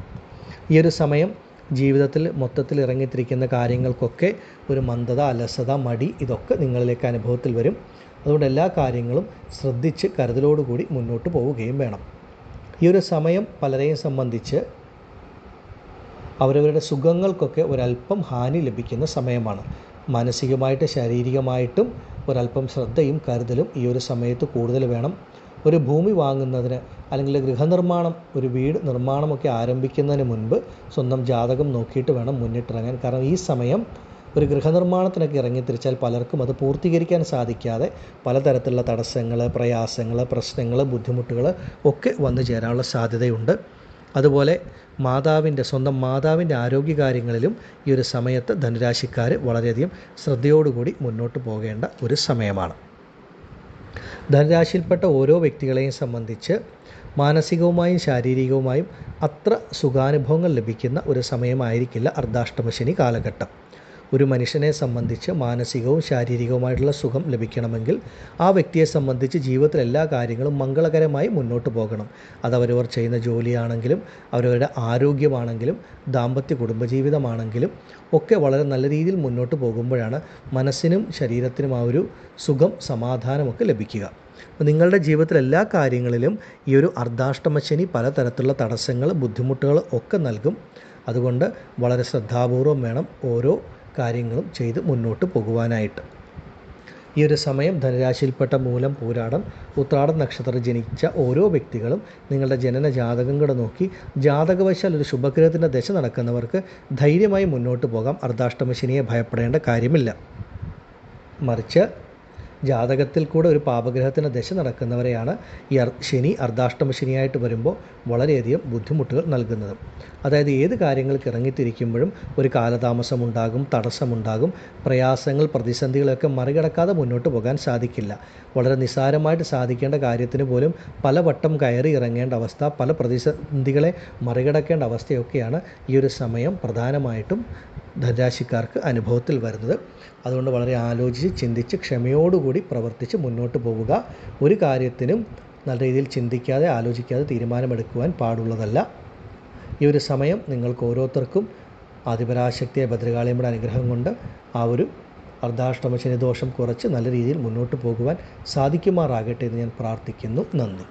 ഈ ഒരു സമയം ജീവിതത്തിൽ മൊത്തത്തിൽ ഇറങ്ങിത്തിരിക്കുന്ന കാര്യങ്ങൾക്കൊക്കെ ഒരു മന്ദത, അലസത, മടി, ഇതൊക്കെ നിങ്ങളിലേക്ക് അനുഭവത്തിൽ വരും. അതുകൊണ്ട് എല്ലാ കാര്യങ്ങളും ശ്രദ്ധിച്ച് കരുതലോടുകൂടി മുന്നോട്ട് പോവുകയും വേണം. ഈ ഒരു സമയം പലരെയും സംബന്ധിച്ച് അവരവരുടെ സുഖങ്ങൾക്കൊക്കെ ഒരല്പം ഹാനി ലഭിക്കുന്ന സമയമാണ്. മാനസികമായിട്ട് ശാരീരികമായിട്ടും ഒരല്പം ശ്രദ്ധയും കരുതലും ഈ ഒരു സമയത്ത് കൂടുതൽ വേണം. ഒരു ഭൂമി വാങ്ങുന്നതിന് അല്ലെങ്കിൽ ഗൃഹനിർമ്മാണം, ഒരു വീട് നിർമ്മാണമൊക്കെ ആരംഭിക്കുന്നതിന് മുൻപ് സ്വന്തം ജാതകം നോക്കിയിട്ട് വേണം മുന്നിട്ടിറങ്ങാൻ. കാരണം ഈ സമയം ഒരു ഗൃഹനിർമ്മാണത്തിനൊക്കെ ഇറങ്ങിത്തിരിച്ചാൽ പലർക്കും അത് പൂർത്തീകരിക്കാൻ സാധിക്കാതെ പലതരത്തിലുള്ള തടസ്സങ്ങൾ, പ്രയാസങ്ങൾ, പ്രശ്നങ്ങൾ, ബുദ്ധിമുട്ടുകൾ ഒക്കെ വന്നു ചേരാനുള്ള സാധ്യതയുണ്ട്. അതുപോലെ സ്വന്തം മാതാവിൻ്റെ ആരോഗ്യകാര്യങ്ങളിലും ഈ ഒരു സമയത്ത് ധനുരാശിക്കാർ വളരെയധികം ശ്രദ്ധയോടുകൂടി മുന്നോട്ട് പോകേണ്ട ഒരു സമയമാണ്. ധനുരാശിയിൽപ്പെട്ട ഓരോ വ്യക്തികളെയും സംബന്ധിച്ച് മാനസികവുമായും ശാരീരികവുമായും അത്ര സുഖാനുഭവങ്ങൾ ലഭിക്കുന്ന ഒരു സമയമായിരിക്കില്ല അർദ്ധാഷ്ടമശനി കാലഘട്ടം. ഒരു മനുഷ്യനെ സംബന്ധിച്ച് മാനസികവും ശാരീരികവുമായിട്ടുള്ള സുഖം ലഭിക്കണമെങ്കിൽ ആ വ്യക്തിയെ സംബന്ധിച്ച് ജീവിതത്തിൽ എല്ലാ കാര്യങ്ങളും മംഗളകരമായി മുന്നോട്ട് പോകണം. അതവരവർ ചെയ്യുന്ന ജോലിയാണെങ്കിലും അവരവരുടെ ആരോഗ്യമാണെങ്കിലും ദാമ്പത്യ കുടുംബജീവിതമാണെങ്കിലും ഒക്കെ വളരെ നല്ല രീതിയിൽ മുന്നോട്ട് പോകുമ്പോഴാണ് മനസ്സിനും ശരീരത്തിനും ആ ഒരു സുഖം, സമാധാനമൊക്കെ ലഭിക്കുക. നിങ്ങളുടെ ജീവിതത്തിൽ എല്ലാ കാര്യങ്ങളിലും ഈ ഒരു അർദ്ധാഷ്ടമശനി പലതരത്തിലുള്ള തടസ്സങ്ങൾ, ബുദ്ധിമുട്ടുകൾ ഒക്കെ നൽകും. അതുകൊണ്ട് വളരെ ശ്രദ്ധാപൂർവം വേണം ഓരോ കാര്യങ്ങളും ചെയ്ത് മുന്നോട്ട് പോകുവാനായിട്ട്. ഈ ഒരു സമയം ധനുരാശിയിൽപ്പെട്ട മൂലം, പൂരാടം, ഉത്രാടം നക്ഷത്രം ജനിച്ച ഓരോ വ്യക്തികളും നിങ്ങളുടെ ജനന ജാതകം കൂടെ നോക്കി ജാതകവശാൽ ഒരു ശുഭഗ്രഹത്തിൻ്റെ ദശ നടക്കുന്നവർക്ക് ധൈര്യമായി മുന്നോട്ട് പോകാം. അർദ്ധാഷ്ടമശനിയെ ഭയപ്പെടേണ്ട കാര്യമില്ല. മറിച്ച് ജാതകത്തിൽ കൂടെ ഒരു പാപഗ്രഹത്തിൻ്റെ ദശ നടക്കുന്നവരെയാണ് ഈ ശനി അർദ്ധാഷ്ടമ ശനിയായിട്ട് വരുമ്പോൾ വളരെയധികം ബുദ്ധിമുട്ടുകൾ നൽകുന്നത്. അതായത് ഏത് കാര്യങ്ങൾക്ക് ഇറങ്ങിത്തിരിക്കുമ്പോഴും ഒരു കാലതാമസമുണ്ടാകും, തടസ്സമുണ്ടാകും, പ്രയാസങ്ങൾ, പ്രതിസന്ധികളൊക്കെ മറികടക്കാതെ മുന്നോട്ട് പോകാൻ സാധിക്കില്ല. വളരെ നിസ്സാരമായിട്ട് സാധിക്കേണ്ട കാര്യത്തിന് പോലും പലവട്ടം കയറി ഇറങ്ങേണ്ട അവസ്ഥ, പല പ്രതിസന്ധികളെ മറികടക്കേണ്ട അവസ്ഥയൊക്കെയാണ് ഈ ഒരു സമയം പ്രധാനമായിട്ടും ധനുരാശിക്കാർക്ക് അനുഭവത്തിൽ വരുന്നത്. അതുകൊണ്ട് വളരെ ആലോചിച്ച് ചിന്തിച്ച് ക്ഷമയോടുകൂടി പ്രവർത്തിച്ച് മുന്നോട്ട് പോവുക. ഒരു കാര്യത്തിനും നല്ല രീതിയിൽ ചിന്തിക്കാതെ ആലോചിക്കാതെ തീരുമാനമെടുക്കുവാൻ പാടുള്ളതല്ല. ഈ ഒരു സമയം നിങ്ങൾക്ക് ഓരോരുത്തർക്കും ആദിപരാശക്തിയായ ഭദ്രകാളിയമ്മയുടെ അനുഗ്രഹം കൊണ്ട് ആ ഒരു അർദ്ധാഷ്ടമ ശനി ദോഷം കുറച്ച് നല്ല രീതിയിൽ മുന്നോട്ട് പോകുവാൻ സാധിക്കുമാറാകട്ടെ എന്ന് ഞാൻ പ്രാർത്ഥിക്കുന്നു. നന്ദി.